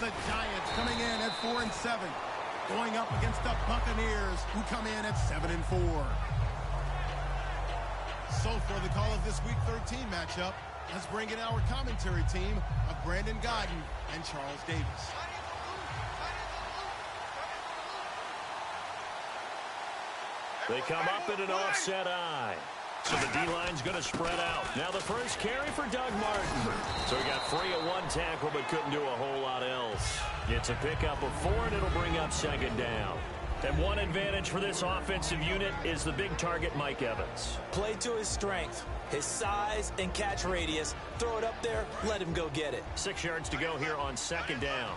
The Giants coming in at 4-7, going up against the Buccaneers, who come in at 7-4. So for the call of this Week 13 matchup, let's bring in our commentary team of Brandon Godden and Charles Davis. They come up in an offset eye. So the D-line's going to spread out. Now the first carry for Doug Martin. So he got free of one tackle but couldn't do a whole lot else. It's a pickup of 4 and it'll bring up second down. And one advantage for this offensive unit is the big target, Mike Evans. Play to his strength, his size and catch radius. Throw it up there, let him go get it. 6 yards to go here on second down.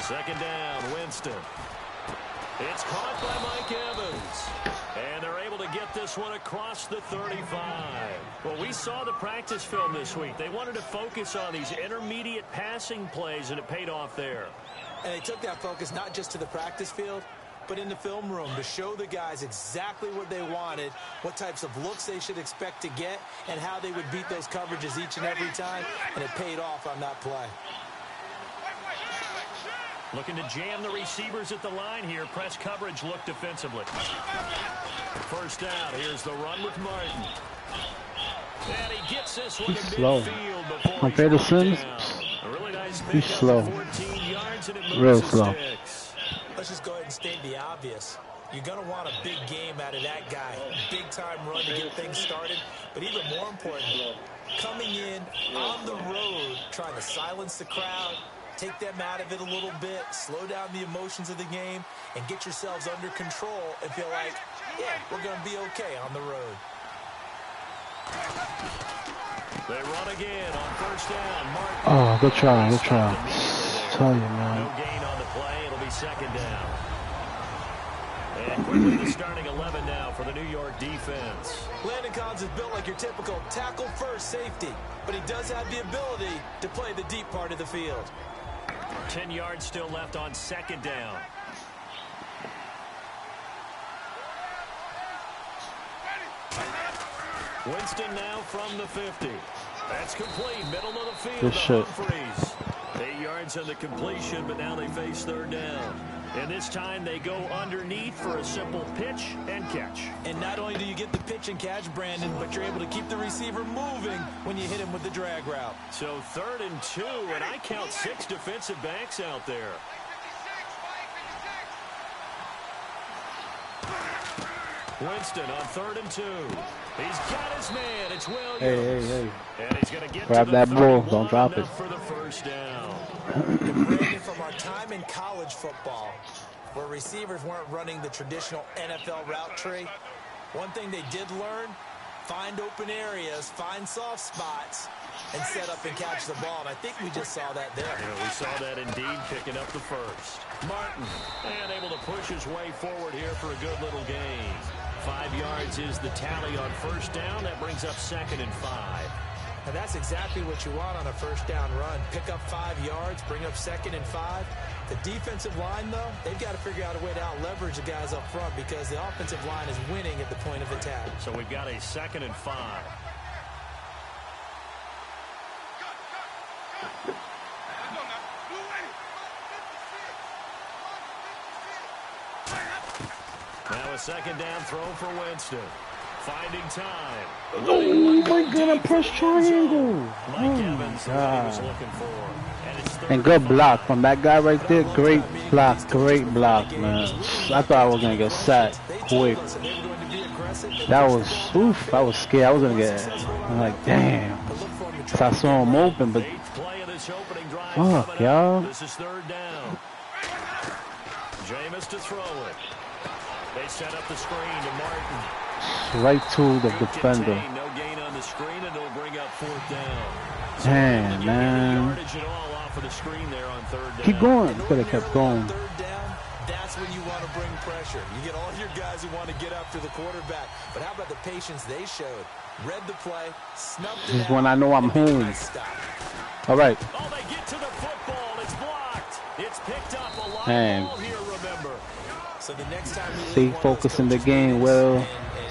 Second down, Winston. It's caught by Mike Evans. And they're able to get this one across the 35. Well, we saw the practice film this week. They wanted to focus on these intermediate passing plays, and it paid off there. And they took that focus not just to the practice field, but in the film room to show the guys exactly what they wanted, what types of looks they should expect to get, and how they would beat those coverages each and every time. And it paid off on that play. Looking to jam the receivers at the line here. Press coverage look defensively. First down. Here's the run with Martin. And he gets this one to midfield before compared to Sims, really nice he's slow. 14 yards and it Real slow. Sticks. Let's just go ahead and state the obvious. You're going to want a big game out of that guy. Big time run to get things started. But even more important, coming in on the road, trying to silence the crowd, take them out of it a little bit, slow down the emotions of the game, and get yourselves under control and feel like, yeah, we're going to be okay on the road. They run again on first down. Martin. Oh, good try, good try. Tell you, man. No gain on the play. It'll be second down. And quickly the starting 11 now for the New York defense. Landon Collins is built like your typical tackle-first safety, but he does have the ability to play the deep part of the field. 10 yards still left on second down. Winston now from the 50. That's complete. Middle of the field to Humphreys. 8 yards on the completion, but now they face third down. And this time they go underneath for a simple pitch and catch. And not only do you get the pitch and catch, Brandon, but you're able to keep the receiver moving when you hit him with the drag route. So 3rd and 2, and I count 6 defensive backs out there. Winston on 3rd and 2. He's got his man. It's Williams. Hey. And he's going to get grab to that ball. Don't drop it. For the first down. Brandon, from our time in college football, where receivers weren't running the traditional NFL route tree, one thing they did learn, find open areas, find soft spots, and set up and catch the ball. And I think we just saw that there. Yeah, we saw that indeed, picking up the first. Martin, and able to push his way forward here for a good little gain. 5 yards is the tally on first down. That brings up 2nd and 5. And that's exactly what you want on a first down run. Pick up 5 yards, bring up 2nd and 5. The defensive line, though, they've got to figure out a way to out-leverage the guys up front because the offensive line is winning at the point of attack. So we've got a 2nd and 5. Now a 2nd down throw for Winston. Finding time. Oh my God, a press triangle. Mike Evans, he was looking for. And good block from that guy right there. Great block, man. I thought I was going to get sacked quick. That was, oof, I was scared. I was going to get, I'm like, damn. So I saw him open, but fuck, y'all. This is 3rd down. Jameis to throw it. They set up the screen to Martin. Right to the defender. No gain on the screen, and it'll bring up 4th down. Damn, man. Yardage at all off of the screen there on 3rd down. Keep going. Could have kept going. 3rd down, that's when you want to bring pressure. You get all your guys who want to get after the quarterback. But how about the patience they showed? Read the play, snubbed it out. This is when I know I'm home. All right. Oh, they get to the football. It's blocked. It's picked up a live Man. ball here, remember. So the next time Stay focused in the game, Will.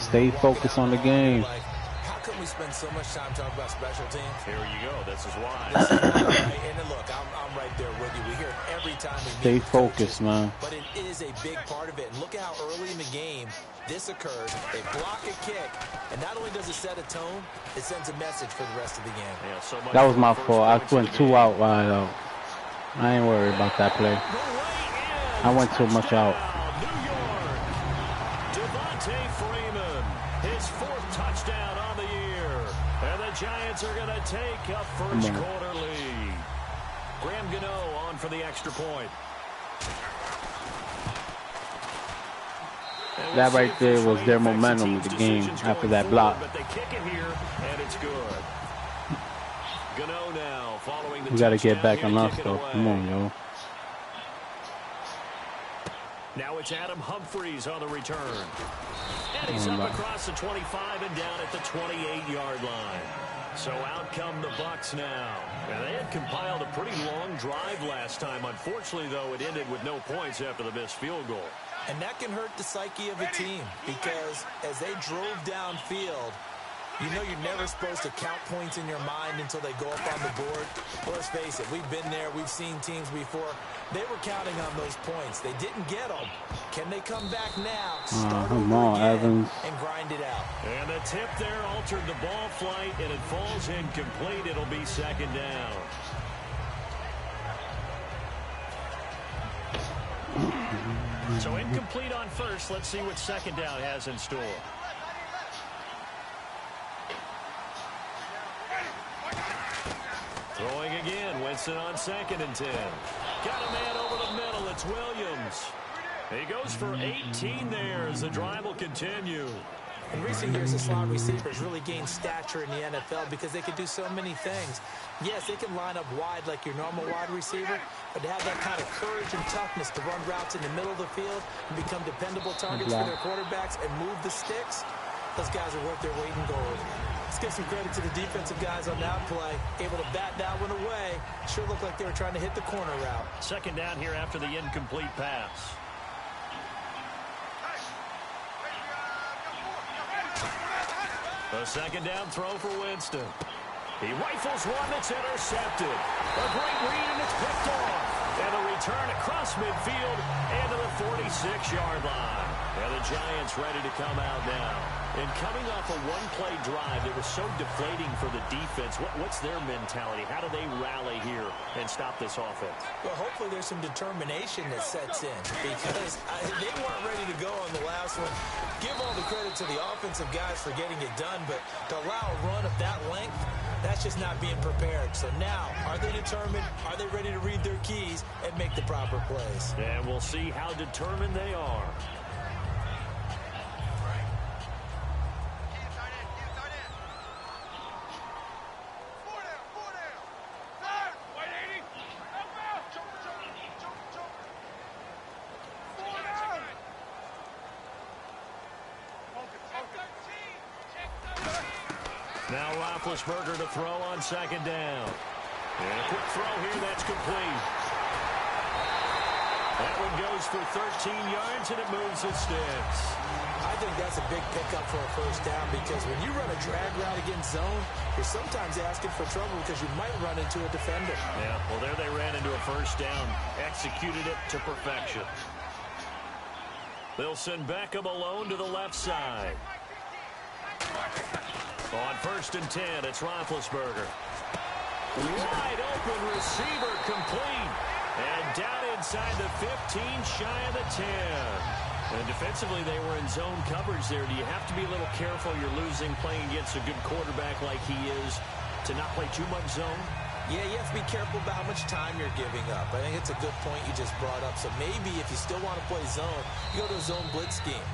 Stay focused on the game. How come we spend so much time talking about special teams? Here you go. This is why. This is why, right? And then look, I'm right there with you. We hear it every time we meet Stay with focused, coaches, man. but it is a big part of it. And look at how early in the game this occurs. They block a kick, and not only does it set a tone, it sends a message for the rest of the game. Yeah, so much That was for my the first fault. I points of went the too game. out wide out. I ain't worried about that play. I went too much out. New York. Devontae Freeman, his 4th touchdown on the year. And the Giants are going to take a first quarter lead. Graham Gano on for the extra point. That right there was their momentum of the game after that block. But they kick it here, and it's good. Gano now following the We got to get touchdown back on here to us, kick it though. away. Come on, yo. Now it's Adam Humphries on the return. And he's up across the 25 and down at the 28-yard line. So out come the Bucs now. And they had compiled a pretty long drive last time. Unfortunately, though, it ended with no points after the missed field goal. And that can hurt the psyche of a team because as they drove downfield, you know you're never supposed to count points in your mind until they go up on the board. Well, let's face it, we've been there. We've seen teams before. They were counting on those points. They didn't get them. Can they come back now, start come over on, again, Evans. and grind it out? And the tip there altered the ball flight, and it falls incomplete. It'll be 2nd down. So incomplete on first. Let's see what 2nd down has in store. Throwing again. Winston on 2nd and 10. Got a man over the middle. It's Williams. He goes for 18 there as the drive will continue. In recent years, the slot receivers really gained stature in the NFL because they can do so many things. Yes, they can line up wide like your normal wide receiver, but to have that kind of courage and toughness to run routes in the middle of the field and become dependable targets for their quarterbacks and move the sticks, those guys are worth their weight in gold. Let's give some credit to the defensive guys on that play. Able to bat that one away. Sure looked like they were trying to hit the corner route. 2nd down here after the incomplete pass. A 2nd down throw for Winston. He rifles one that's intercepted. A great read, and it's picked off. And a return across midfield and to the 46-yard line. And the Giants ready to come out now. And coming off a one-play drive that was so deflating for the defense, what's their mentality? How do they rally here and stop this offense? Well, hopefully there's some determination that sets in because they weren't ready to go on the last one. Give all the credit to the offensive guys for getting it done, but to allow a run of that length, that's just not being prepared. So now, are they determined? Are they ready to read their keys and make the proper plays? And we'll see how determined they are. Now Roethlisberger to throw on 2nd down. And a quick throw here, that's complete. That one goes for 13 yards, and it moves the sticks. I think that's a big pickup for a first down because when you run a drag route against zone, you're sometimes asking for trouble because you might run into a defender. Yeah, well, there they ran into a first down. Executed it to perfection. They'll send Beckham alone to the left side. On 1st and 10, it's Roethlisberger. Wide open receiver complete. And down inside the 15, shy of the 10. And defensively, they were in zone coverage there. Do you have to be a little careful? You're losing playing against a good quarterback like he is to not play too much zone? Yeah, you have to be careful about how much time you're giving up. I think it's a good point you just brought up. So maybe if you still want to play zone, you go to a zone blitz scheme.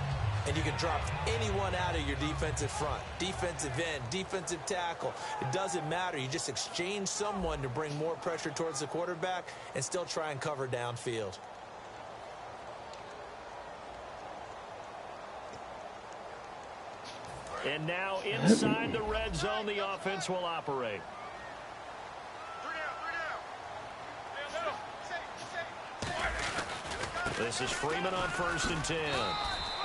And you can drop anyone out of your defensive front. Defensive end, defensive tackle. It doesn't matter. You just exchange someone to bring more pressure towards the quarterback and still try and cover downfield. And now inside the red zone, the offense will operate. This is Freeman on 1st and 10.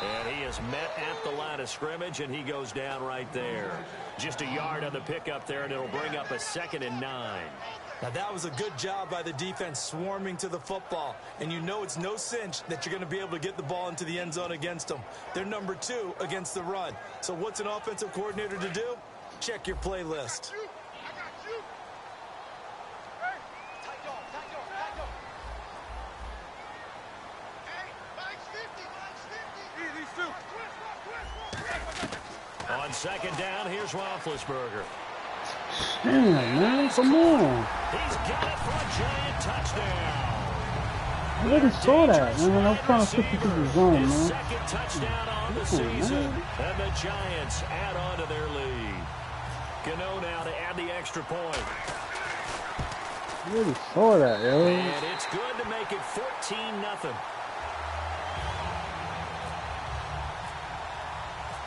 And he is met at the line of scrimmage, and he goes down right there. Just a yard on the pickup there, and it'll bring up a 2nd and 9. Now, that was a good job by the defense swarming to the football. And you know it's no cinch that you're going to be able to get the ball into the end zone against them. They're number 2 against the run. So what's an offensive coordinator to do? Check your playlist. On 2nd down, here's Roethlisberger. Damn, man, come on. He's got it for a giant touchdown. I already saw that, man. I was trying to switch it to the zone, His man. 2nd touchdown on the season. And the Giants add on to their lead. Gano now to add the extra point. I already saw that, yo. And it's good to make it 14-0.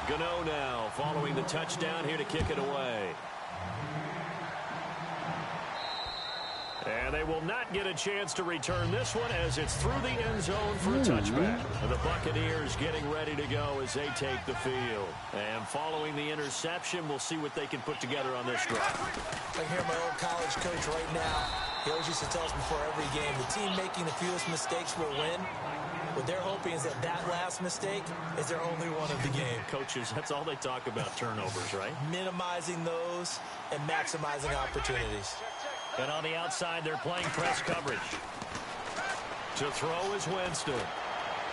Gano now following the touchdown here to kick it away. And they will not get a chance to return this one as it's through the end zone for a touchback. And the Buccaneers getting ready to go as they take the field. And following the interception, we'll see what they can put together on this drive. I hear my old college coach right now. He always used to tell us before every game, the team making the fewest mistakes will win. What they're hoping is that last mistake is their only one of the game. Coaches, that's all they talk about, turnovers, right? Minimizing those and maximizing opportunities. And on the outside, they're playing press coverage. To throw is Winston.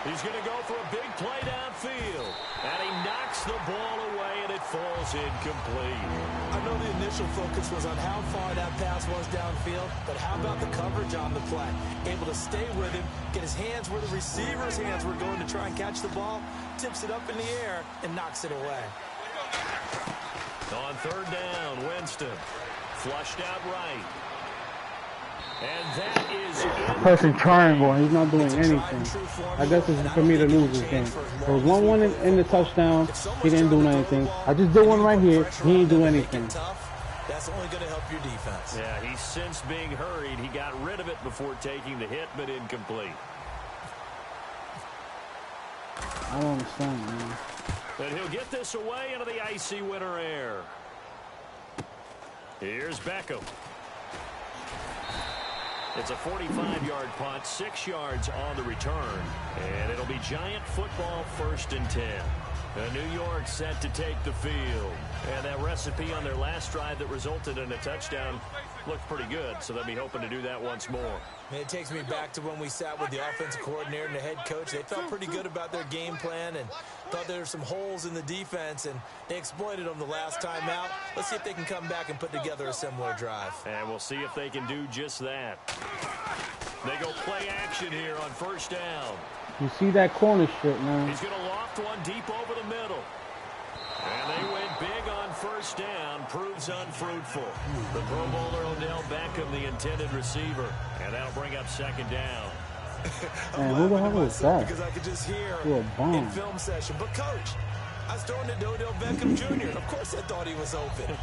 He's going to go for a big play downfield. And he knocks the ball away, and it falls incomplete. I know the initial focus was on how far that pass was downfield, but how about the coverage on the play? Able to stay with him, get his hands where the receiver's hands were going to try and catch the ball, tips it up in the air, and knocks it away. On 3rd down, Winston. Flushed out right. And that is Pressing triangle, and he's not doing anything. I guess it's for me to lose this game. There was 1-1 in the touchdown. He didn't do anything. I just did one right here. He didn't do anything. That's only going to help your defense. Yeah, he's since being hurried. He got rid of it before taking the hit, but incomplete. I don't understand, man. But he'll get this away into the icy winter air. Here's Beckham. It's a 45-yard punt, 6 yards on the return. And it'll be Giant football 1st and 10. New York set to take the field. And that recipe on their last drive that resulted in a touchdown looked pretty good, so they'll be hoping to do that once more. It takes me back to when we sat with the offensive coordinator and the head coach. They felt pretty good about their game plan and thought there were some holes in the defense, and they exploited them the last time out. Let's see if they can come back and put together a similar drive. And we'll see if they can do just that. They go play action here on 1st down. You see that corner shit, man. He's going to loft one deep over the middle. And they went big on 1st down. Proves unfruitful. The Pro Bowler Odell Beckham, the intended receiver. And that'll bring up 2nd down. Man, who the hell was that? Because I could just hear a bomb. in film session. But, Coach, I was throwing it to Odell Beckham Jr. Of course I thought he was open.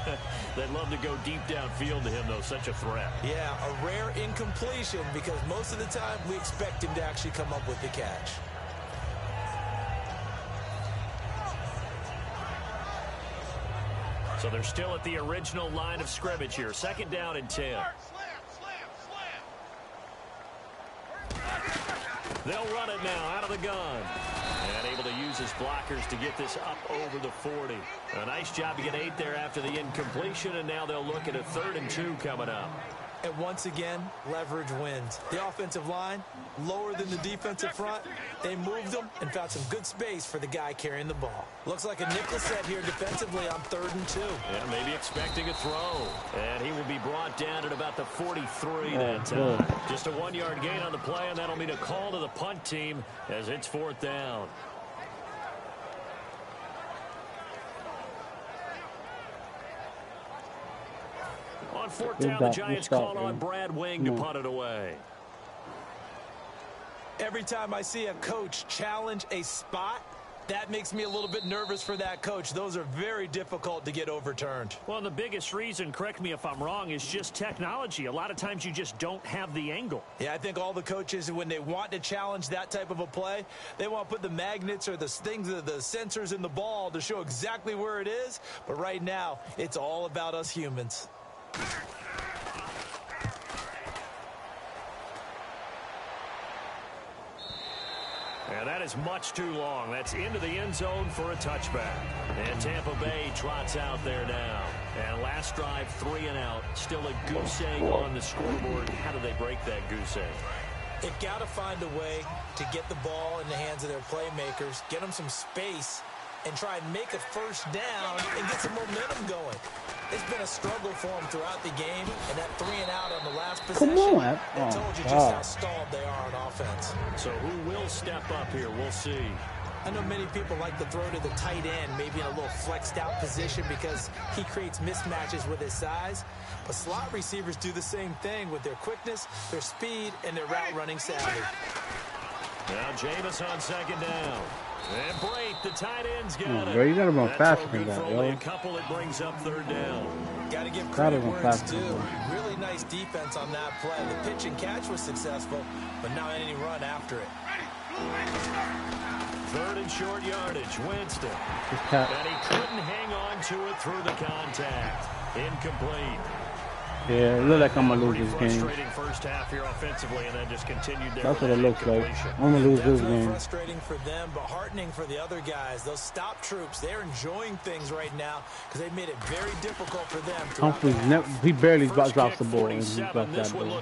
They'd love to go deep downfield to him, though. Such a threat. Yeah, a rare incompletion because most of the time we expect him to actually come up with the catch. So they're still at the original line of scrimmage here. 2nd down and 10. They'll run it now out of the gun. And able to use his blockers to get this up over the 40. A nice job to get 8 there after the incompletion, and now they'll look at a 3rd and 2 coming up. And once again, leverage wins. The offensive line, lower than the defensive front. They moved them and found some good space for the guy carrying the ball. Looks like a nickel set here defensively on 3rd and 2. Yeah, maybe expecting a throw. And he will be brought down at about the 43 that time. Just a 1-yard gain on the play, and that'll mean a call to the punt team as it's 4th down. On 4th down, the Giants call on Brad Wing to punt it away. Every time I see a coach challenge a spot, That makes me a little bit nervous for that, Coach. Those are very difficult to get overturned. Well, the biggest reason, correct me if I'm wrong, is just technology. A lot of times you just don't have the angle. Yeah, I think all the coaches, when they want to challenge that type of a play, they want to put the magnets or the things, the sensors in the ball to show exactly where it is. But right now, it's all about us humans. And that is much too long. That's into the end zone for a touchback. And Tampa Bay trots out there now. And last drive, 3 and out. Still a goose egg on the scoreboard. How do they break that goose egg? They've got to find a way to get the ball in the hands of their playmakers, get them some space, and try and make a first down and get some momentum going. It's been a struggle for them throughout the game, and that 3 and out on the last possession, that told you just how stalled they are on offense. So who will step up here? We'll see. I know many people like to throw to the tight end, maybe in a little flexed out position because he creates mismatches with his size. But slot receivers do the same thing with their quickness, their speed, and their route running savvy. Now Jameis on second down. And Brate, the tight end's got it. Bro, you gotta run faster than that, yo. A couple that brings up third down. Got to give credit where it's due. Really nice defense on that play. The pitch and catch was successful, but not any run after it. Third and short yardage, Winston. And he couldn't hang on to it through the contact. Incomplete. Yeah, it looked like I'm going to lose this game. Frustrating first half here offensively, and then just continued there. That's what it looks like. I'm going to lose this game. Frustrating for them, but heartening for the other guys. Those stop troops, they're enjoying things right now because they made it very difficult for them. Humphreys, he barely drops the ball. He got that ball.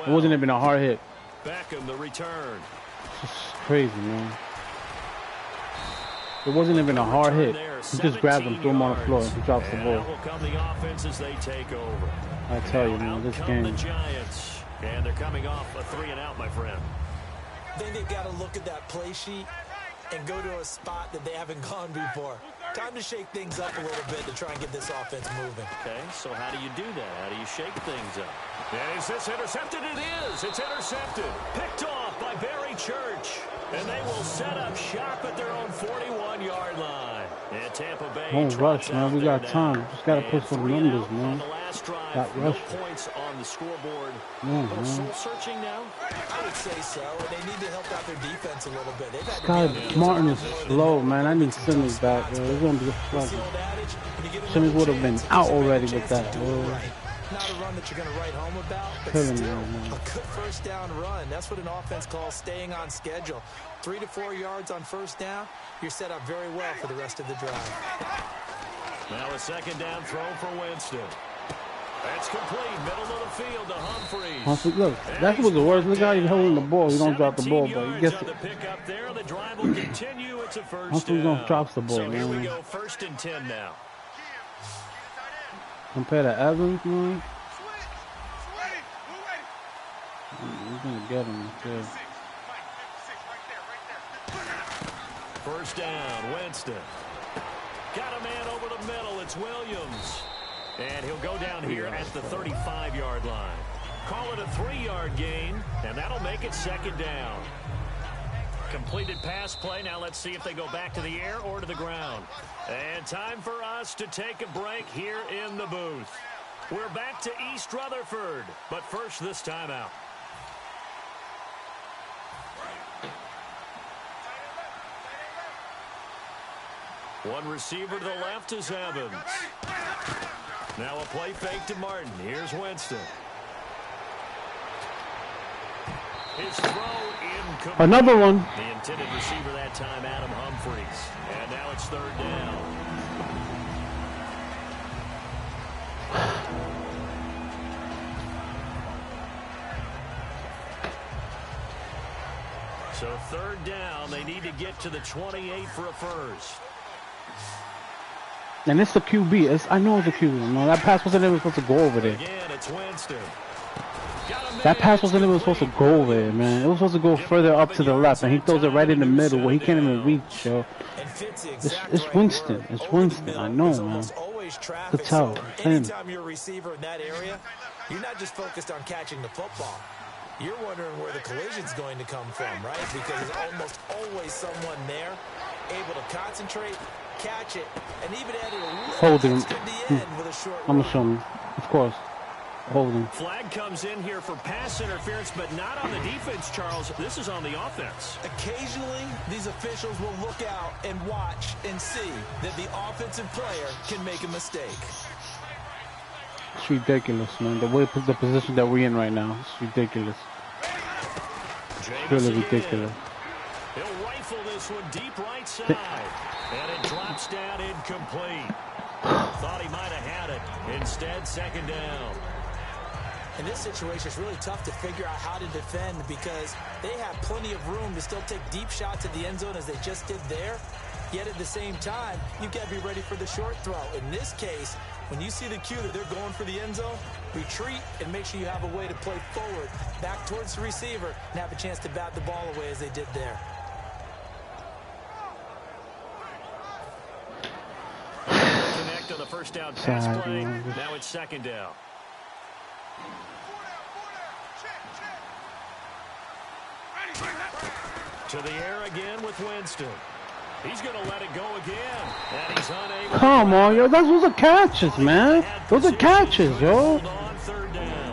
It wasn't even a hard hit. Beckham, the return. It's crazy, man. It wasn't even a hard hit. He just grabbed him, threw him on the floor, and he drops the ball. Will come the offense as they take over. I tell you, man, this game. The Giants, and they're coming off a 3 and out, my friend. I think they've got to look at that play sheet and go to a spot that they haven't gone before. Time to shake things up a little bit to try and get this offense moving. Okay, so how do you do that? How do you shake things up? And is this intercepted? It is. It's intercepted. Picked off by Barry Church. And they will set up shop at their own 41-yard line. And Tampa Bay. Don't rush, man. We got time. Just got to put some numbers, man. Got no points on the scoreboard. But soul searching now? I would say so. And they need to help out their defense a little bit. Scott Martin is slow, man. I need Simmons back. It's going to be a struggle. Simmons would have been out already with that. Not a run that you're going to write home about, but still a good first down run. That's what an offense calls staying on schedule. 3 to 4 yards on first down, you're set up very well for the rest of the drive. Now a second down throw for Winston. That's complete, middle of the field to Humphreys. Look, that's what the worst. Look how he's holding the ball. He don't drop the ball, but he gets it. The drive will continue. It's a first down. Humphreys drops the ball, so here we go, 1st and 10 now. Compared to Evans, man. We're going to get him, too. First down, Winston. Got a man over the middle. It's Williams. And he'll go down here at the 35-yard line. Call it a 3-yard gain, and that'll make it second down. Completed pass play. Now let's see if they go back to the air or to the ground. And time for us to take a break here in the booth. We're back to East Rutherford, but first this timeout. One receiver to the left is Evans. Now a play fake to Martin. Here's Winston. His throw incomplete. Another one. The intended receiver that time, Adam Humphreys. And now it's third down. So third down, they need to get to the 28 for a first. And it's the QB. I know it's a QB. No, that pass wasn't even supposed to go over there. Again, it's Winston. That pass wasn't even supposed to go over there, man. It was supposed to go further up to the left, and he throws it right in the middle where he can't even reach, yo. It's Winston. It's Winston. I know, man. Good tell. Anytime you're a receiver in that area, you're not just focused on catching the football. You're wondering where the collision's going to come from, right? Because there's almost always someone there able to concentrate, catch it, and even added a little Holding. extra at the end with a short I'm run. gonna show him. Of course. Holding. Flag comes in here for pass interference, but not on the defense, Charles. This is on the offense. Occasionally, these officials will look out and watch and see that the offensive player can make a mistake. It's ridiculous, man. The position that we're in right now, it's ridiculous. It's really ridiculous. He'll rifle this one deep right side, and it drops down incomplete. Thought he might have had it. Instead, second down. In this situation, it's really tough to figure out how to defend because they have plenty of room to still take deep shots at the end zone as they just did there. Yet at the same time, you've got to be ready for the short throw. In this case, when you see the cue that they're going for the end zone, retreat and make sure you have a way to play forward, back towards the receiver, and have a chance to bat the ball away as they did there. Connect on the first down pass play. Now it's second down. To the air again with Winston. He's going to let it go again. And he's unable. Come on, yo. Those are catches, man. Those are catches, yo.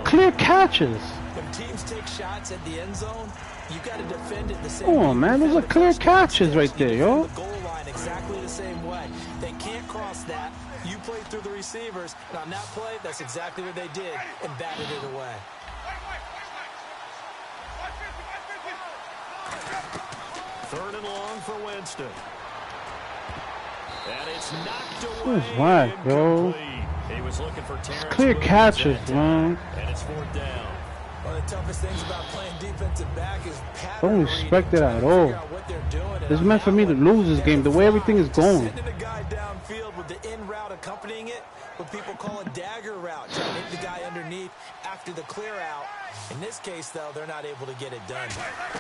Clear catches. When teams take shots at the end zone, you got to defend it the same Come way. on, man. Those are clear catches right there, yo. The goal line exactly the same way. They can't cross that. You play through the receivers. And on that play, that's exactly what they did and batted it away. Third and long for Winston. And it's knocked away. Who's whack, bro? He was looking for Terrence Clear Williams catches, that time. man. And it's fourth down. One of the toughest things about playing defensive back is pattern Don't reading, respect it trying at to all. figure out what they're doing. And It's on meant for that me to one, lose this there's game, the way everything is going. Sending a guy downfield with the in route accompanying it, what people call a dagger route, trying to hit the guy underneath after the clear out. In this case, though, they're not able to get it done.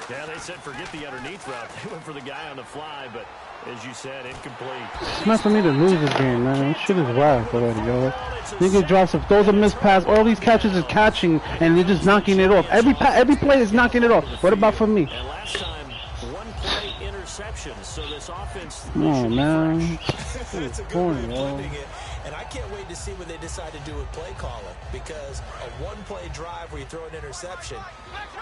Yeah, they said forget the underneath route. They went for the guy on the fly, but as you said, incomplete. It's meant for me to lose this game, man. This shit is whack already, yo. Nigga drops if those are missed pass. All these catches is catching and they're just knocking it off. Every play is knocking it off. What about for me? And last time, one play interception. So this offense. Come on, man. That's a good Point, way of yo. putting it. And I can't wait to see what they decide to do with play calling, because a one-play drive where you throw an interception,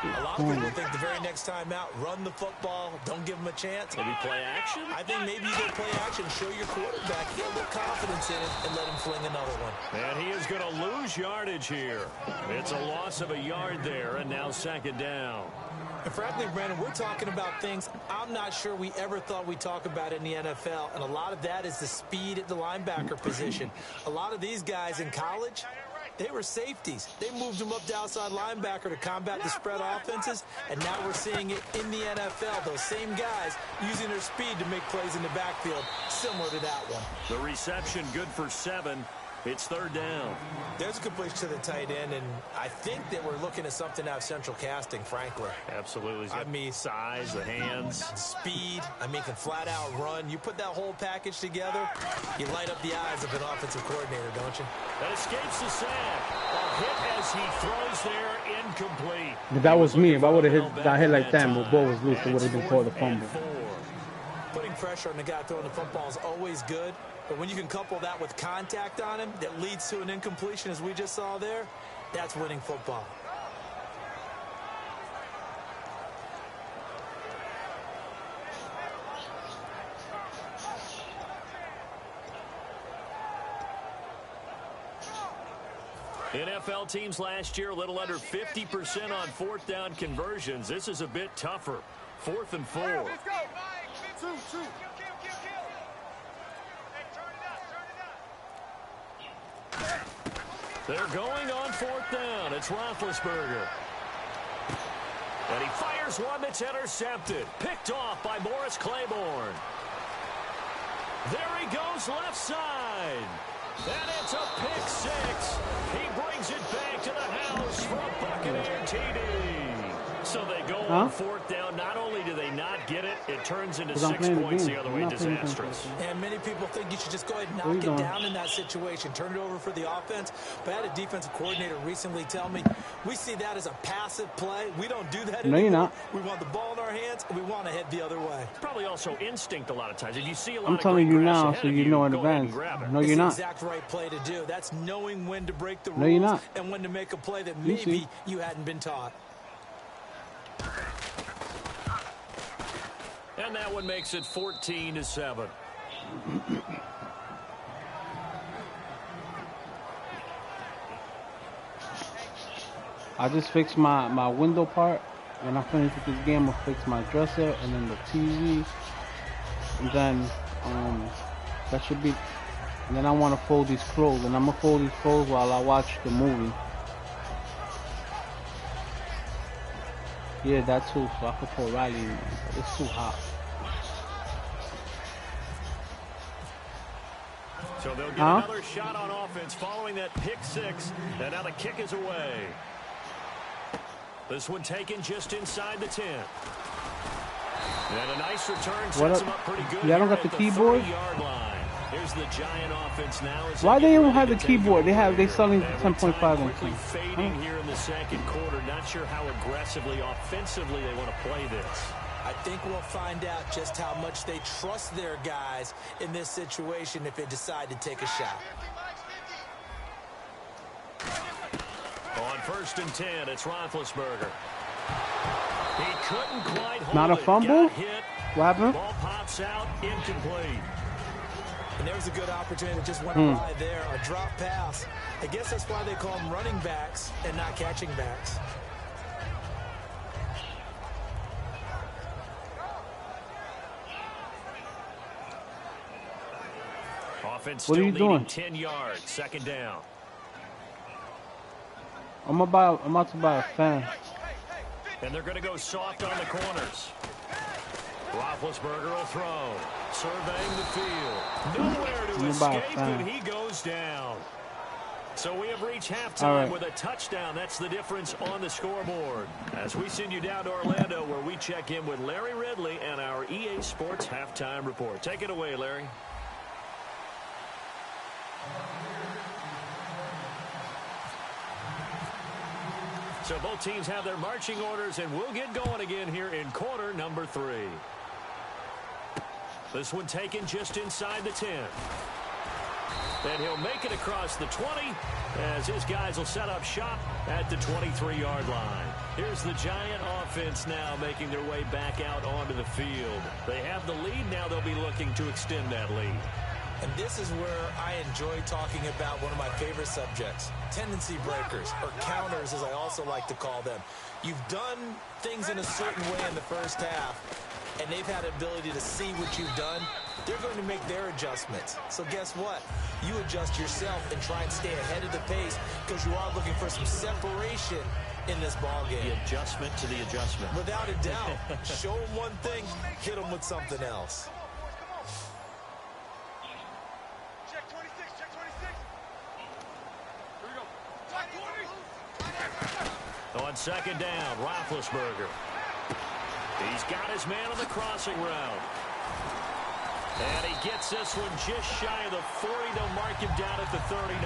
a lot of people think the very next time out, run the football, don't give them a chance. Maybe play action? I think maybe you go play action, show your quarterback, get a little confidence in it, and let him fling another one. And he is going to lose yardage here. It's a loss of a yard there, and now second down. And frankly, Brandon, we're talking about things I'm not sure we ever thought we'd talk about in the NFL, and a lot of that is the speed at the linebacker position. A lot of these guys in college, they were safeties. They moved them up to outside linebacker to combat the spread offenses, and now we're seeing it in the NFL. Those same guys using their speed to make plays in the backfield, similar to that one. The reception good for 7. It's third down. There's a completion to the tight end, and I think that we're looking at something out of central casting, frankly. Absolutely. I mean, size, the hands. Speed, can flat out run. You put that whole package together, you light up the eyes of an offensive coordinator, don't you? That escapes the sack. A hit as he throws there, incomplete. If that was me, if I would have got hit like that and the ball was loose, it would have been called a fumble. Putting pressure on the guy throwing the football is always good, but when you can couple that with contact on him that leads to an incompletion, as we just saw there, that's winning football. NFL teams last year a little under 50% on fourth down conversions. This is a bit tougher. 4th and 4. Let's go. 2. They're going on 4th down. It's Roethlisberger. And he fires one that's intercepted. Picked off by Morris Claiborne. There he goes left side. And it's a pick 6. He brings it back to the house for a Buccaneer TD. So they go on fourth down. Not only do they not get it, it turns into 6 points the other way. Disastrous. And many people think you should just go ahead and knock it down in that situation. Turn it over for the offense. But I had a defensive coordinator recently tell me, we see that as a passive play. We don't do that anymore. No, you're not. We want the ball in our hands, and we want to head the other way. Probably also instinct a lot of times. If you see a lot I'm telling you now, so you know in advance. No, you're not. That's the exact right play to do. That's knowing when to break the rules. No, you're not. And when to make a play that maybe you hadn't been taught. And that one makes it 14-7. I just fixed my window part. When I finish with this game, I'll fix my dresser and then the TV. And then that should be. And then I want to fold these clothes, and I'm gonna fold these clothes while I watch the movie. Yeah, that too. So I could put Riley in there. It's too hot. So they'll get another shot on offense following that pick six. And now the kick is away. This one taken just inside the 10. And a nice return sets him up pretty good. Yeah, I don't got the keyboard. Here's the Giant offense now. Why they don't have the keyboard? They selling 10.5 inches. Fading here in the second quarter. Not sure how aggressively, offensively they want to play this. I think we'll find out just how much they trust their guys in this situation if they decide to take a shot. On 1st and 10, it's Roethlisberger. He couldn't quite hold Not a fumble? What happened? Ball pops out, incomplete. And there was a good opportunity that just went by there. A drop pass. I guess that's why they call them running backs and not catching backs. Offense what are you doing? 10 yards, 2nd down. I'm about to buy a fan. And they're going to go soft on the corners. Roethlisberger will throw. Surveying the field. Nowhere to escape, and he goes down. So we have reached halftime with a touchdown. That's the difference on the scoreboard. As we send you down to Orlando, where we check in with Larry Ridley and our EA Sports Halftime Report. Take it away, Larry. So both teams have their marching orders, and we'll get going again here in quarter number 3. This one taken just inside the 10. And he'll make it across the 20 as his guys will set up shop at the 23-yard line. Here's the Giant offense now making their way back out onto the field. They have the lead. Now they'll be looking to extend that lead. And this is where I enjoy talking about one of my favorite subjects, tendency breakers, or counters as I also like to call them. You've done things in a certain way in the first half, and they've had the ability to see what you've done. They're going to make their adjustments. So guess what? You adjust yourself and try and stay ahead of the pace because you are looking for some separation in this ball game. The adjustment to the adjustment. Without a doubt. Show them one thing, hit them with something else. On 2nd down, Roethlisberger. He's got his man on the crossing route. And he gets this one just shy of the 40. They'll mark him down at the 39.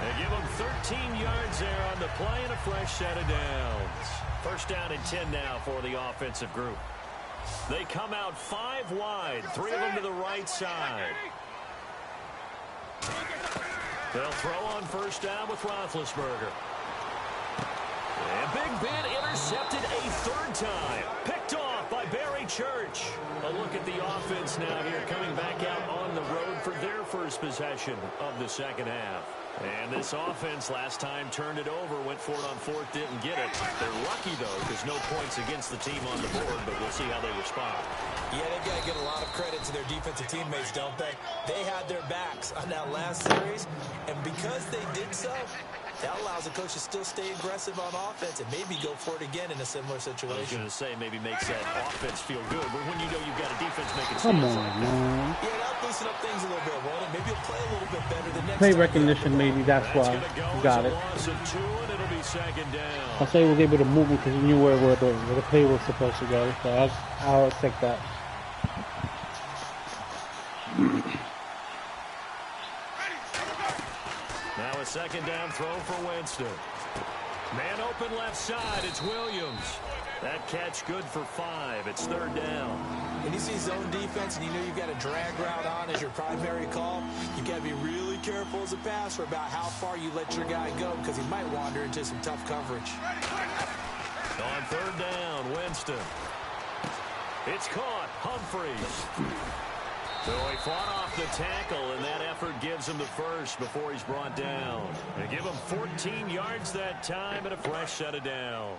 They give him 13 yards there on the play and a fresh set of downs. 1st down and 10 now for the offensive group. They come out 5 wide, 3 of them to the right side. They'll throw on 1st down with Roethlisberger. And Big Ben intercepted a 3rd time. Picked off by Barry Church. A look at the offense now here coming back out on the road for their first possession of the second half. And this offense last time turned it over, went for it on 4th, didn't get it. They're lucky, though, because no points against the team on the board, but we'll see how they respond. Yeah, they've got to get a lot of credit to their defensive teammates, don't they? They had their backs on that last series, and because they did so, That allows the coach to still stay aggressive on offense and maybe go for it again in a similar situation. I was going to say maybe makes that offense feel good, but when you know you've got a defense making Come stands on, like man. Yeah, that'll loosen up things a little bit, won't it? Maybe you'll play a little bit better the next Play time. recognition, maybe. That's why. Got it. Loss of 2, and it'll be second down. I say he was able to move because he knew where the play was supposed to go. So I'll accept that. Now a second down throw for Winston. Man open left side. It's Williams. That catch good for 5. It's third down. When you see zone defense and you know you've got a drag route on as your primary call, you've got to be really careful as a passer about how far you let your guy go because he might wander into some tough coverage. On third down, Winston. It's caught. Humphreys. So he fought off the tackle, and that effort gives him the first before he's brought down. They give him 14 yards that time and a fresh set of downs.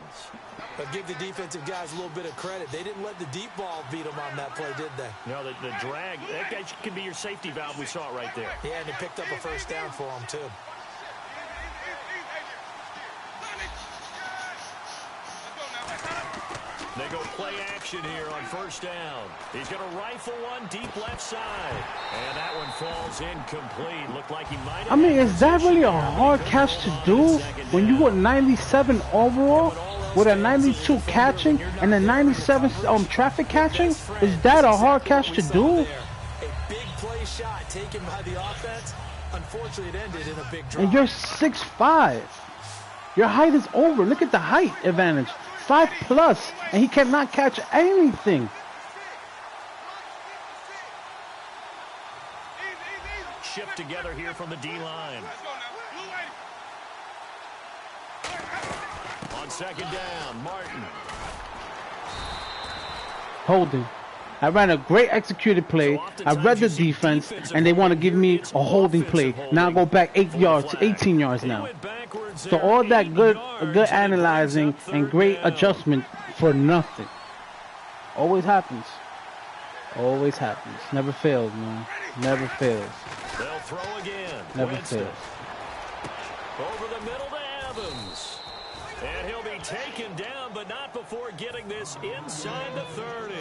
But give the defensive guys a little bit of credit. They didn't let the deep ball beat them on that play, did they? No, the drag, that guy can be your safety valve. We saw it right there. Yeah, and they picked up a first down for him, too. They go play action here on first down. He's going to rifle one deep left side. And that one falls incomplete. Looked like he might have... I mean, is that really a hard catch to do when you were 97 overall with a 92 catching and a 97 traffic catching? Is that a hard catch to do? A big play shot taken by the offense. Unfortunately, it ended in a big drop. And you're 6'5". Your height is over. Look at the height advantage. 5+, and he cannot catch anything. Shift together here from the D-line. On second down, Martin. Holding. I ran a great executed play. I read the defense, and they want to give me a holding play. Now I go back 8 yards, 18 yards now. So all that good analyzing and great adjustment for nothing. Always happens. Always happens. Never fails, man. Never fails. They'll throw again. Never Winston. fails. Over the middle to Evans. And he'll be taken down, but not before getting this inside the 30.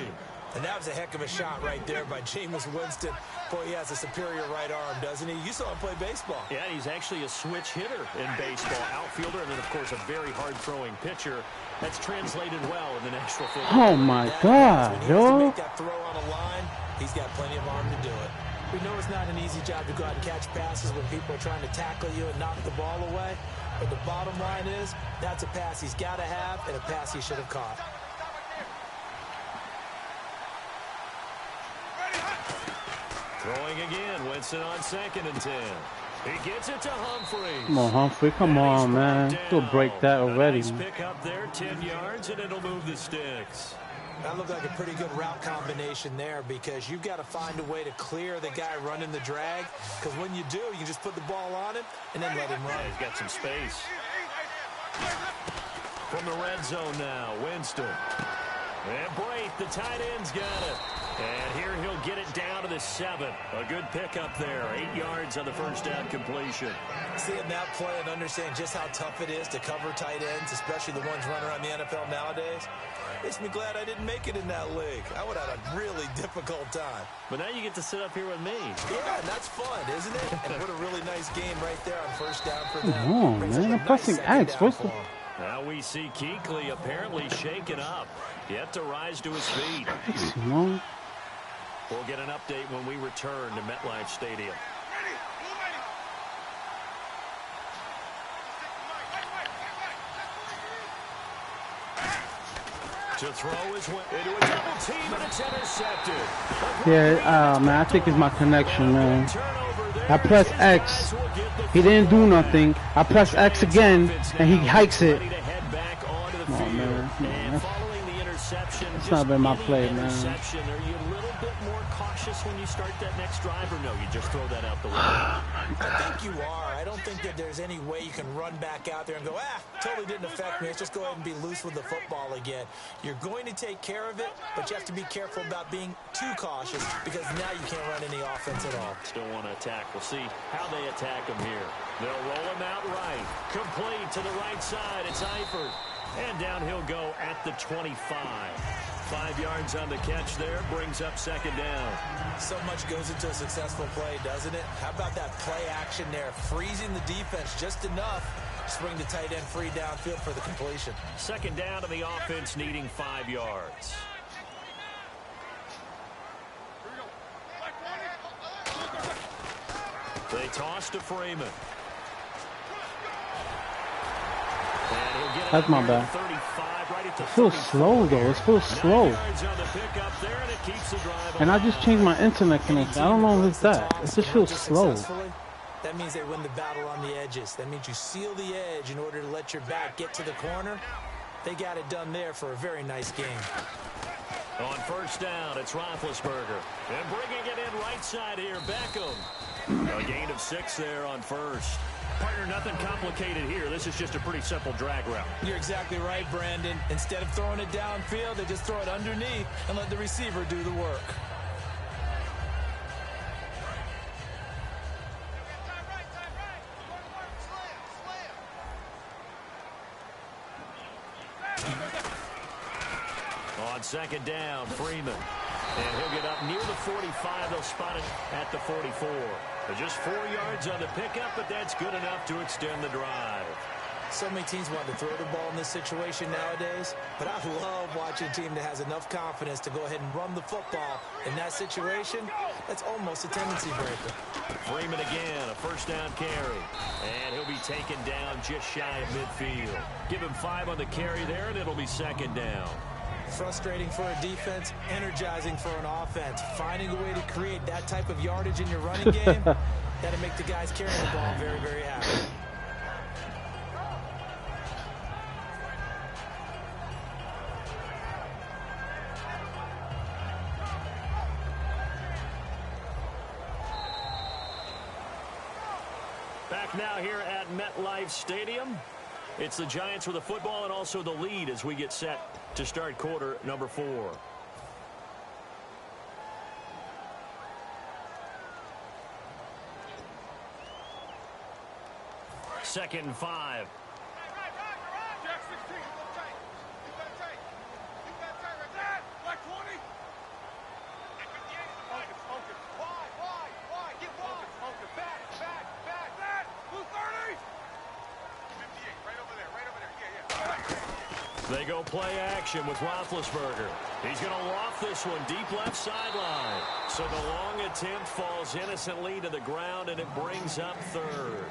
And that was a heck of a shot right there by Jameis Winston. Boy, he has a superior right arm, doesn't he? You saw him play baseball. Yeah, he's actually a switch hitter in baseball. Outfielder, and then, of course, a very hard-throwing pitcher. That's translated well in the National Football. Oh, my God, when he has to yo. make that throw on a line, he's got plenty of arm to do it. We know it's not an easy job to go out and catch passes when people are trying to tackle you and knock the ball away. But the bottom line is, that's a pass he's got to have and a pass he should have caught. Throwing again, Winston on 2nd and 10. He gets it to Humphreys. Come on, Humphrey. Come on, man. You'll break that already. Nice pick up there, 10 yards, and it'll move the sticks. That looked like a pretty good route combination there because you've got to find a way to clear the guy running the drag. Because when you do, you just put the ball on him and then let him run. Yeah, he's got some space. From the red zone now, Winston. And Brate, the tight end's got it. And here he'll get it down to the 7. A good pickup there. 8 yards on the first down completion. Seeing that play and understand just how tough it is to cover tight ends, especially the ones running around the NFL nowadays, makes me glad I didn't make it in that league. I would have had a really difficult time. But now you get to sit up here with me. Yeah, and that's fun, isn't it? And what a really nice game right there on first down for them. Come on, man. I'm pressing X. What's the... Now we see Kuechly apparently shaken up. Yet to rise to his feet. Long. We'll get an update when we return to MetLife Stadium. To throw is into a double team, and it's intercepted. Yeah, man, I think it's my connection, man. I press X. He didn't do nothing. I press X again, and he hikes it. Come on, man. That's not been my play, man. Are you a little bit more cautious when you start that next drive, or no, you just throw that out the window? I think you are. I don't think think that there's any way you can run back out there and go, totally didn't affect me. Let's just go ahead and be loose with the football again. You're going to take care of it, but you have to be careful about being too cautious because now you can't run any offense at all. Still want to attack. We'll see how they attack him here. They'll roll him out right. Complete to the right side. It's Eifert. And down he'll go at the 25. 5 yards on the catch there. Brings up second down. So much goes into a successful play, doesn't it? How about that play action there? Freezing the defense just enough to bring the tight end free downfield for the completion. Second down to the offense needing 5 yards. They toss to Freeman. That's my bad. It feels slow, though. It feels slow. And I just changed my internet connection. I don't know if it's that. It just feels slow. That means they win the battle on the edges. That means you seal the edge in order to let your back get to the corner. They got it done there for a very nice game. On first down, it's Roethlisberger. And bringing it in right side here, Beckham. A gain of 6 there on first. Partner, nothing complicated here. This is just a pretty simple drag route. You're exactly right, Brandon. Instead of throwing it downfield, they just throw it underneath and let the receiver do the work. On second down, Freeman. And he'll get up near the 45. They'll spot it at the 44. Just 4 yards on the pickup, but that's good enough to extend the drive. So many teams want to throw the ball in this situation nowadays, but I love watching a team that has enough confidence to go ahead and run the football. In that situation, that's almost a tendency breaker. Freeman again, a first down carry. And he'll be taken down just shy of midfield. Give him 5 on the carry there, and it'll be second down. Frustrating for a defense, energizing for an offense. Finding a way to create that type of yardage in your running game, that'll make the guys carrying the ball very, very happy. Back now here at MetLife Stadium. It's the Giants with the football and also the lead as we get set to start quarter number 4. Second and 5. They go play action with Roethlisberger. He's going to loft this one deep left sideline. So the long attempt falls innocently to the ground, and it brings up third.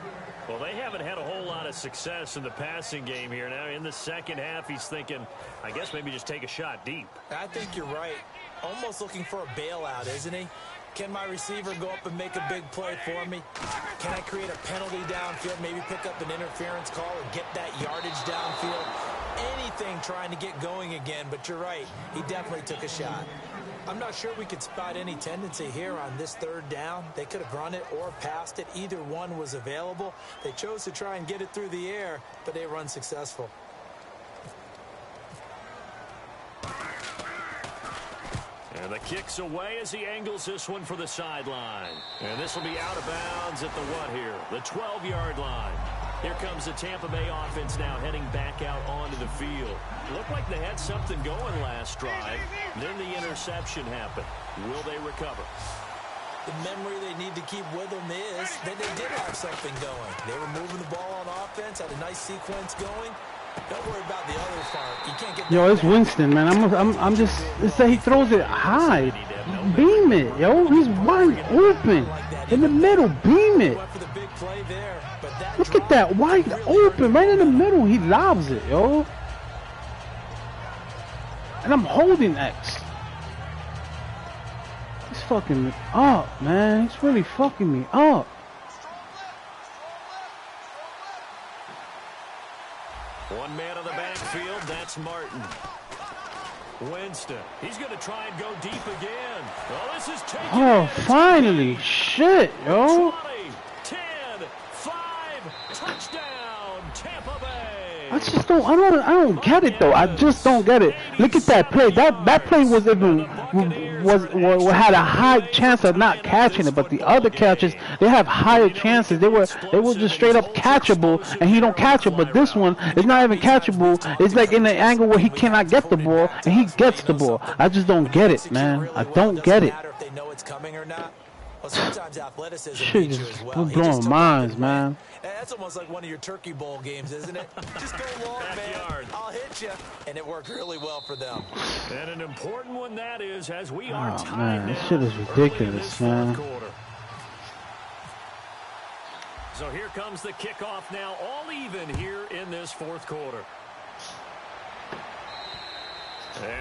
Well, they haven't had a whole lot of success in the passing game here. Now in the second half, he's thinking, I guess maybe just take a shot deep. I think you're right. Almost looking for a bailout, isn't he? Can my receiver go up and make a big play for me? Can I create a penalty downfield, maybe pick up an interference call and get that yardage downfield? Anything trying to get going again, but you're right. He definitely took a shot. I'm not sure we could spot any tendency here on this third down. They could have run it or passed it. Either one was available. They chose to try and get it through the air, but they were unsuccessful. And the kick's away as he angles this one for the sideline. And this will be out of bounds at the what here? The 12-yard line. Here comes the Tampa Bay offense now heading back out onto the field. Looked like they had something going last drive. Then the interception happened. Will they recover? The memory they need to keep with them is that they did have something going. They were moving the ball on offense, had a nice sequence going. Don't worry about the other part. You can't get. Yo, it's Winston, man. I'm just. It's that he throws it high. Beam it, yo. He's wide open in the middle. Beam it. Look at that, wide open, right in the middle. He lobs it, yo. And I'm holding X. He's fucking me up, man. He's really fucking me up. One man on the backfield, that's Martin. Winston, he's going to try and go deep again. Oh, this is taken. Oh, finally. Shit, yo. 20, 10, 5, I don't get it though. I just don't get it. Look at that play. That play was had a high chance of not catching it, but the other catches they have higher chances. They were just straight up catchable, and he don't catch it. But this one is not even catchable. It's like in the angle where he cannot get the ball, and he gets the ball. I just don't get it, man. I don't get it. Well, sometimes athleticism Shit just blowing minds, man. That's almost like one of your turkey bowl games, isn't it? Just go long, man. I'll hit you. And it worked really well for them. And an important one that is, as we are tied man, now. This shit is ridiculous, man. So here comes the kickoff now, all even here in this fourth quarter.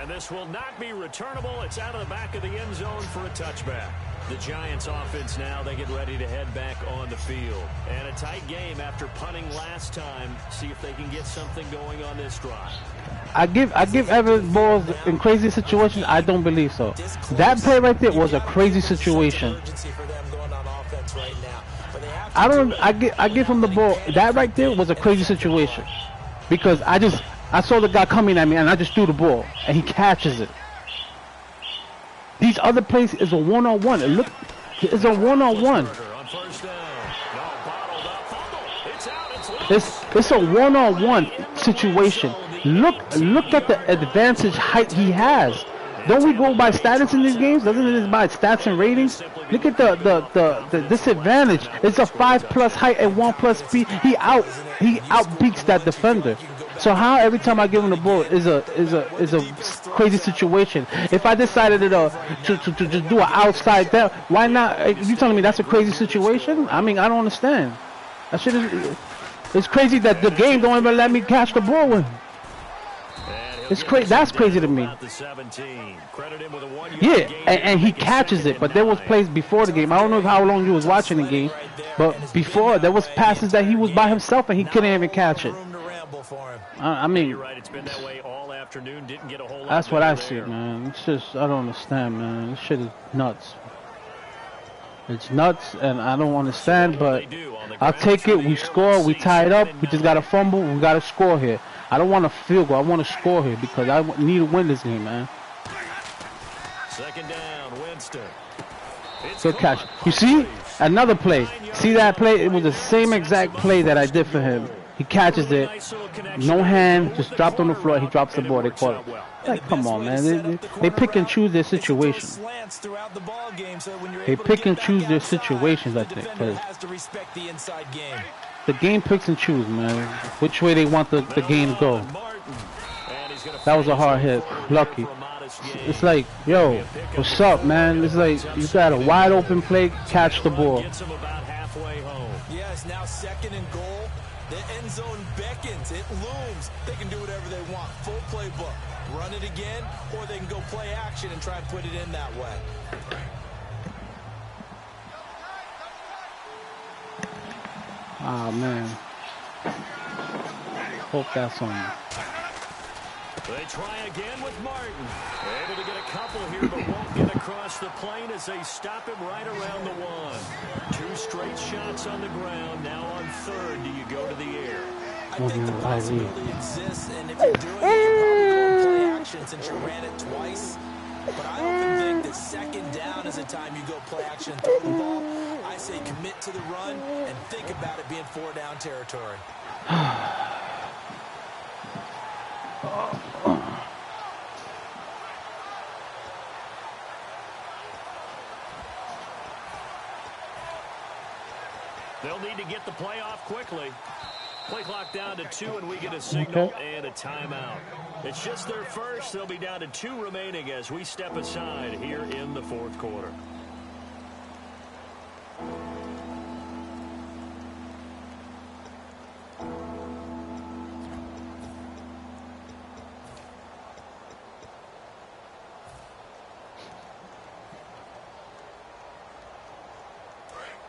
And this will not be returnable. It's out of the back of the end zone for a touchback. The Giants offense now, they get ready to head back on the field. And a tight game after punting last time. See if they can get something going on this drive. I give Evans balls in crazy situations. I don't believe so. That play right there was a crazy situation. I give him the ball. That right there was a crazy situation. Because I saw the guy coming at me and I just threw the ball and he catches it. These other plays is a one-on-one. Look, it's a one-on-one. It's a one-on-one situation. Look at the advantage height he has. Don't we go by status in these games? Doesn't it by stats and ratings? Look at the disadvantage. It's a 5+ height and 1+ speed. He outbeats that defender. So how every time I give him the ball is a crazy situation? If I decided to just do an outside down, why not? You telling me that's a crazy situation? I mean, I don't understand. That shit is. It's crazy that the game don't even let me catch the ball with him. It's crazy. That's crazy to me. Yeah, and he catches it. But there was plays before the game. I don't know how long you was watching the game, but before there was passes that he was by himself and he couldn't even catch it. I mean, that's what I see, man. It's just, I don't understand, man. This shit is nuts. It's nuts, and I don't understand, but I'll take it. We score, we tie it up. We just got to fumble. We got to score here. I don't want a field goal. I want to score here because I need to win this game, man. Second down, Winston. Good catch. You see? Another play. See that play? It was the same exact play that I did for him. He catches it. No hand. Just dropped on the floor. He drops the ball. They caught it. Like, come on, man. They pick and choose their situations. They pick and choose their situations, I think. The game picks and chooses, man. Which way they want the game to go. That was a hard hit. Lucky. It's like, yo, what's up, man? It's like you got a wide open play, catch the ball. Yes, now second and goal. The end zone beckons. It looms. They can do whatever they want. Full playbook. Run it again, or they can go play action and try and put it in that way. Oh, man. Hope that's on. They try again with Martin. Able to get a couple here, but won't get across the plane as they stop him right around the one. 2 straight shots on the ground. Now on third, do you go to the air? I think the possibility exists, and if you're doing it, you're probably going to play action since you ran it twice. But I often think that second down is the time you go play action and throw the ball. I say commit to the run and think about it being 4-down territory. They'll need to get the play off quickly. Play clock down to 2, and we get a signal and a timeout. It's just their first. They'll be down to 2 remaining as we step aside here in the fourth quarter.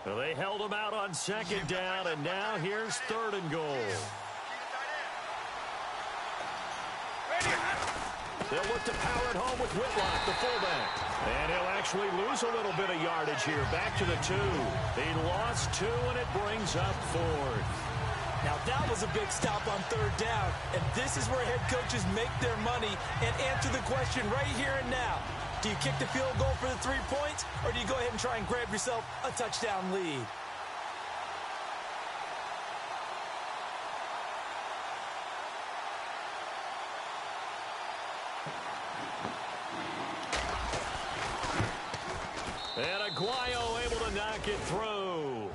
Well, they held them out on second down, and now here's third and goal. They'll look to power it home with Whitlock, the fullback. And he'll actually lose a little bit of yardage here. Back to the 2. He lost 2, and it brings up 4th. Now that was a big stop on third down, and this is where head coaches make their money and answer the question right here and now. Do you kick the field goal for the 3 points, or do you go ahead and try and grab yourself a touchdown lead? And Aguayo able to knock it through.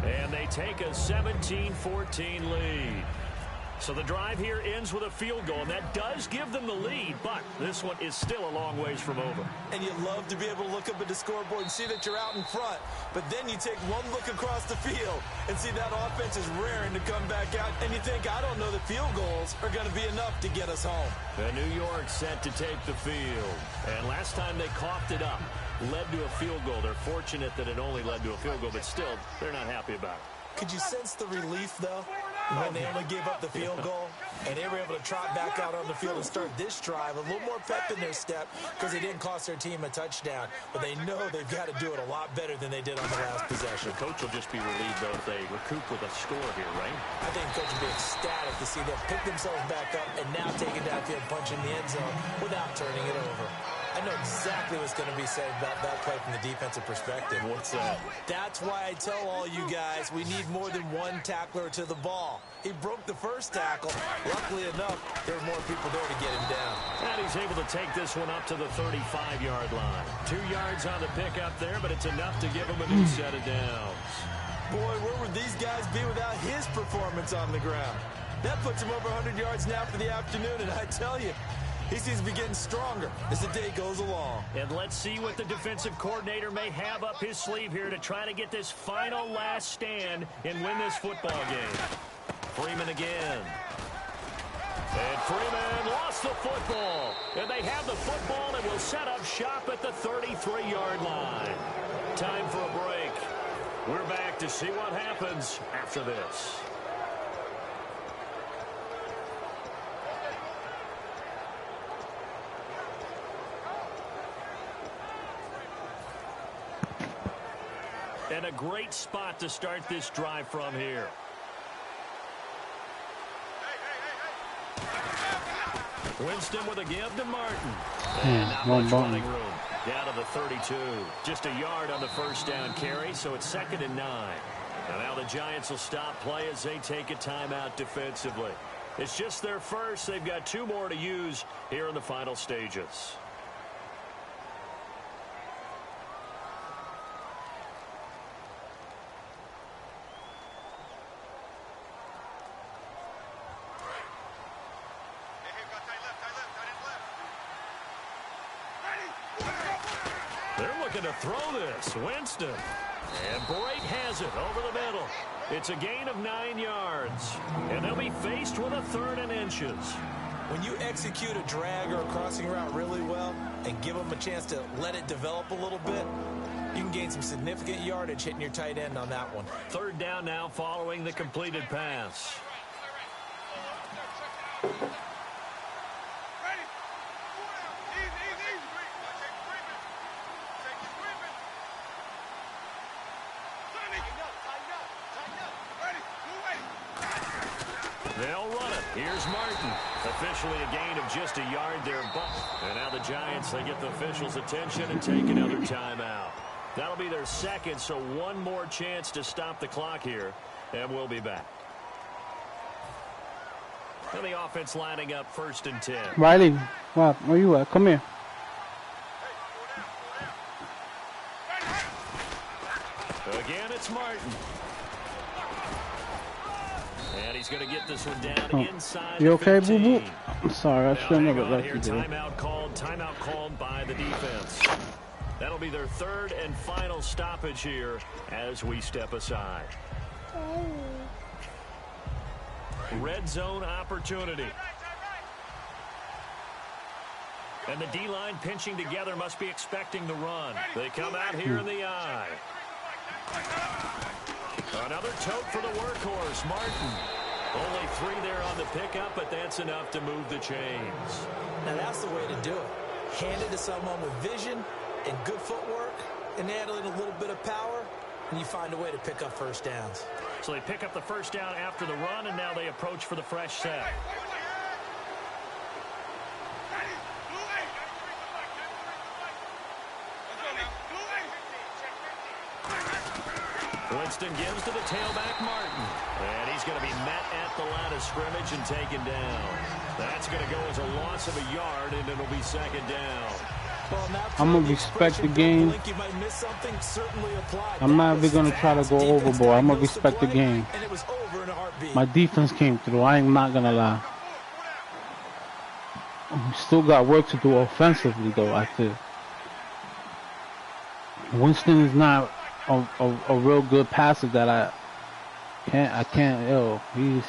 And they take a 17-14 lead. So the drive here ends with a field goal, and that does give them the lead, but this one is still a long ways from over. And you love to be able to look up at the scoreboard and see that you're out in front, but then you take one look across the field and see that offense is raring to come back out, and you think, I don't know that field goals are going to be enough to get us home. The New York set to take the field, and last time they coughed it up, led to a field goal. They're fortunate that it only led to a field goal, but still, they're not happy about it. Could you sense the relief, though, when they only gave up the field goal and they were able to trot back out on the field and start this drive? A little more pep in their step because they didn't cost their team a touchdown, but they know they've got to do it a lot better than they did on the last possession. The coach will just be relieved, though, if they recoup with a score here, right? I think the coach will be ecstatic to see them pick themselves back up and now take it downfield, punch in the end zone without turning it over. I know exactly what's going to be said about that play from the defensive perspective. What's that? That's why I tell all you guys we need more than one tackler to the ball. He broke the first tackle. Luckily enough, there were more people there to get him down. And he's able to take this one up to the 35-yard line. 2 yards on the pickup there, but it's enough to give him a new set of downs. Boy, where would these guys be without his performance on the ground? That puts him over 100 yards now for the afternoon, and I tell you, he seems to be getting stronger as the day goes along. And let's see what the defensive coordinator may have up his sleeve here to try to get this final last stand and win this football game. Freeman again. And Freeman lost the football. And they have the football and will set up shop at the 33-yard line. Time for a break. We're back to see what happens after this. And a great spot to start this drive from here. Winston with a give to Martin. And not much running room. Down to the 32. Just a yard on the first down carry, so it's 2nd and 9. And now the Giants will stop play as they take a timeout defensively. It's just their first. They've got 2 more to use here in the final stages. To throw this, Winston. And Bright has it over the middle. It's a gain of 9 yards. And they'll be faced with a 3rd and inches. When you execute a drag or a crossing route really well and give them a chance to let it develop a little bit, you can gain some significant yardage hitting your tight end on that one. 3rd down now following the completed pass. They'll run it. Here's Martin. Officially a gain of just a yard there. And now the Giants, they get the officials' attention and take another timeout. That'll be their 2nd, so 1 more chance to stop the clock here. And we'll be back. And the offense lining up 1st and 10. Riley, wow, where you at? Come here. Again, it's Martin. And he's going to get this one down inside. You okay, 15. boo-boo? I'm sorry, I should never let you do it. Timeout called by the defense. That'll be their 3rd and final stoppage here as we step aside. Red zone opportunity. And the D-line pinching together must be expecting the run. They come out here in the eye. Another tote for the workhorse, Martin. Only 3 there on the pickup, but that's enough to move the chains. Now that's the way to do it. Hand it to someone with vision and good footwork and add in a little bit of power, and you find a way to pick up 1st downs. So they pick up the first down after the run, and now they approach for the fresh set. Winston gives to the tailback, Martin. And he's going to be met at the line of scrimmage and taken down. That's going to go as a loss of a yard, and it'll be second down. I'm going to respect the game. I'm not even going to try to go overboard. I'm going to respect the game. My defense came through. I am not going to lie. We still got work to do offensively, though, I feel. Winston is not a real good passer that I can't, he's...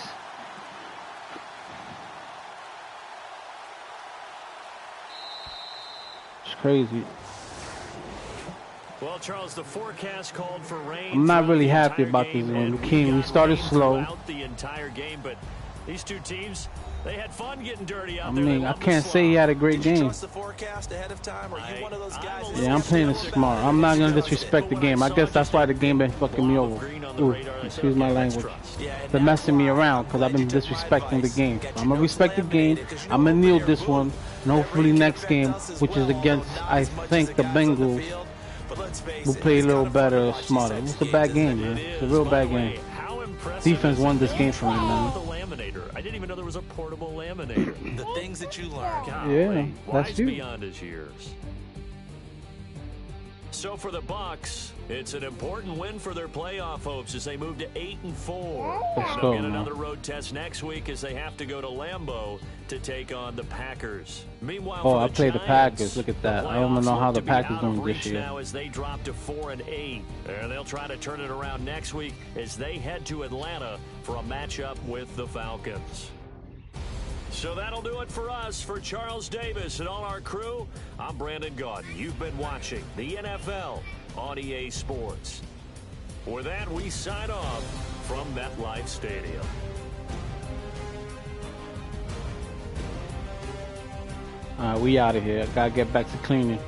It's crazy. Well, Charles, the forecast called for rain. I'm not really happy about this one. We started slow. The entire game, but these two teams, they had fun getting dirty out there. I mean, I can't say he had a great game. Yeah, I'm playing it smart. I'm not gonna disrespect the game. I guess that's why the game been fucking me over. Ooh, excuse my language. They're messing me around because I've been disrespecting the game. So I'm gonna respect the game. I'm gonna kneel this one, and hopefully next game, which is against, I think, the Bengals, we'll play a little better or smarter. It's a bad game, man. It's a real bad game. Defense won this game for me, man. I didn't even know there was a portable laminator. The things that you learn. Yeah, that's you. Beyond his years. So for the Bucs, it's an important win for their playoff hopes as they move to 8-4. They'll get another road test next week as they have to go to Lambeau to take on the Packers. Meanwhile, I play the Packers. Look at that. I don't know how the Packers doing this year. Now as they drop to 4-8, and they'll try to turn it around next week as they head to Atlanta for a matchup with the Falcons. So that'll do it for us. For Charles Davis and all our crew, I'm Brandon Gaudin. You've been watching the NFL on EA Sports. With that, we sign off from MetLife Stadium. We out of here. I gotta get back to cleaning.